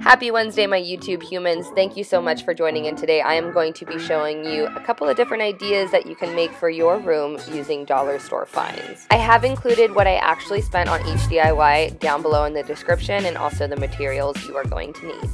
Happy Wednesday, my YouTube humans. Thank you so much for joining in today. I am going to be showing you a couple of different ideas that you can make for your room using dollar store finds. I have included what I actually spent on each DIY down below in the description and also the materials you are going to need.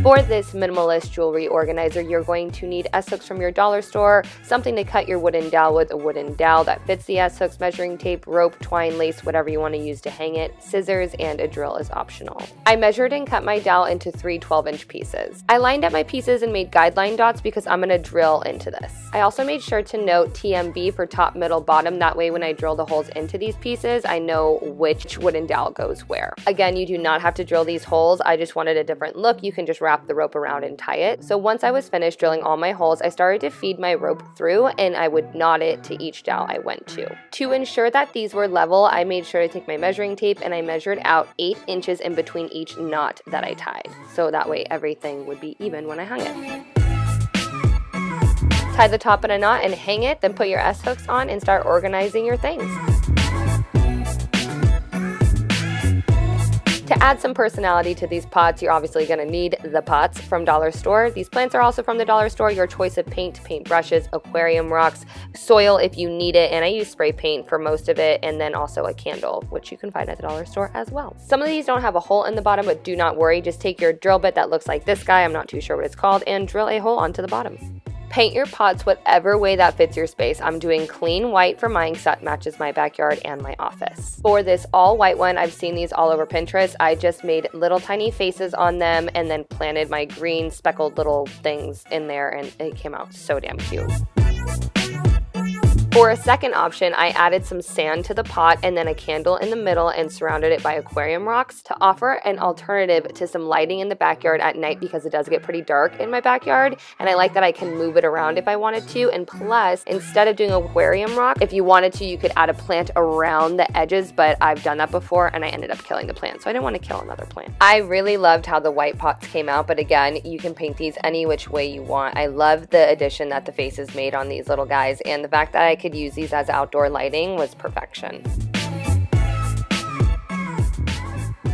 For this minimalist jewelry organizer, you're going to need S-hooks from your dollar store, something to cut your wooden dowel with, a wooden dowel that fits the S-hooks, measuring tape, rope, twine, lace, whatever you want to use to hang it, scissors, and a drill is optional. I measured and cut my dowel into 3 12-inch pieces. I lined up my pieces and made guideline dots because I'm going to drill into this. I also made sure to note TMB for top, middle, bottom. That way when I drill the holes into these pieces, I know which wooden dowel goes where. Again, you do not have to drill these holes. I just wanted a different look. You can just wrap the rope around and tie it. So once I was finished drilling all my holes, I started to feed my rope through and I would knot it to each dowel I went to. To ensure that these were level, I made sure to take my measuring tape and I measured out 8 inches in between each knot that I tied. So that way everything would be even when I hung it. Tie the top in a knot and hang it, then put your S-hooks on and start organizing your things. To add some personality to these pots, you're obviously going to need the pots from dollar store. These plants are also from the dollar store. Your choice of paint, paint brushes, aquarium rocks, soil if you need it, and I use spray paint for most of it, and then also a candle, which you can find at the dollar store as well. Some of these don't have a hole in the bottom, but do not worry. Just take your drill bit that looks like this guy, I'm not too sure what it's called, and drill a hole onto the bottom. Paint your pots whatever way that fits your space. I'm doing clean white for mine because that matches my backyard and my office. For this all white one, I've seen these all over Pinterest. I just made little tiny faces on them and then planted my green speckled little things in there and it came out so damn cute. For a second option, I added some sand to the pot and then a candle in the middle and surrounded it by aquarium rocks to offer an alternative to some lighting in the backyard at night because it does get pretty dark in my backyard and I like that I can move it around if I wanted to. And plus, instead of doing aquarium rock, if you wanted to, you could add a plant around the edges, but I've done that before and I ended up killing the plant, so I didn't want to kill another plant. I really loved how the white pots came out, but again, you can paint these any which way you want. I love the addition that the faces made on these little guys, and the fact that I could use these as outdoor lighting was perfection.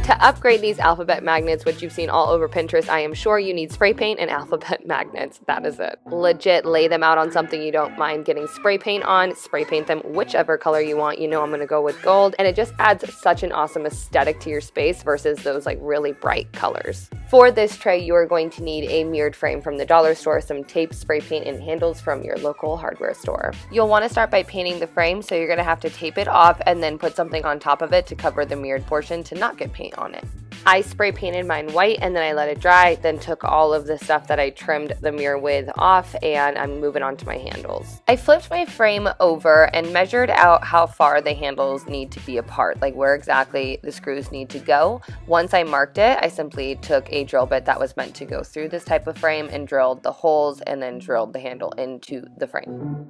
To upgrade these alphabet magnets, which you've seen all over Pinterest, I am sure you need spray paint and alphabet magnets. That is it. Legit, lay them out on something you don't mind getting spray paint on, spray paint them whichever color you want. You know I'm going to go with gold, and it just adds such an awesome aesthetic to your space versus those like really bright colors. For this tray, you are going to need a mirrored frame from the dollar store, some tape, spray paint, and handles from your local hardware store. You'll want to start by painting the frame, so you're going to have to tape it off and then put something on top of it to cover the mirrored portion to not get paint on it. I spray painted mine white and then I let it dry, then took all of the stuff that I trimmed the mirror with off and I'm moving on to my handles. I flipped my frame over and measured out how far the handles need to be apart, like where exactly the screws need to go. Once I marked it, I simply took a drill bit that was meant to go through this type of frame and drilled the holes and then drilled the handle into the frame.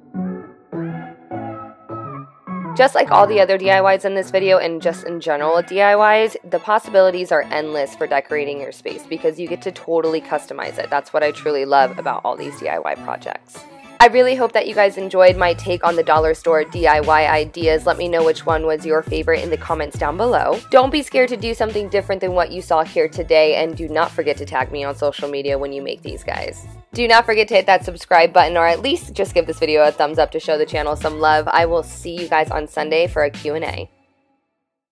Just like all the other DIYs in this video and just in general with DIYs, the possibilities are endless for decorating your space because you get to totally customize it. That's what I truly love about all these DIY projects. I really hope that you guys enjoyed my take on the dollar store DIY ideas. Let me know which one was your favorite in the comments down below. Don't be scared to do something different than what you saw here today, and do not forget to tag me on social media when you make these guys. Do not forget to hit that subscribe button, or at least just give this video a thumbs up to show the channel some love. I will see you guys on Sunday for a Q&A.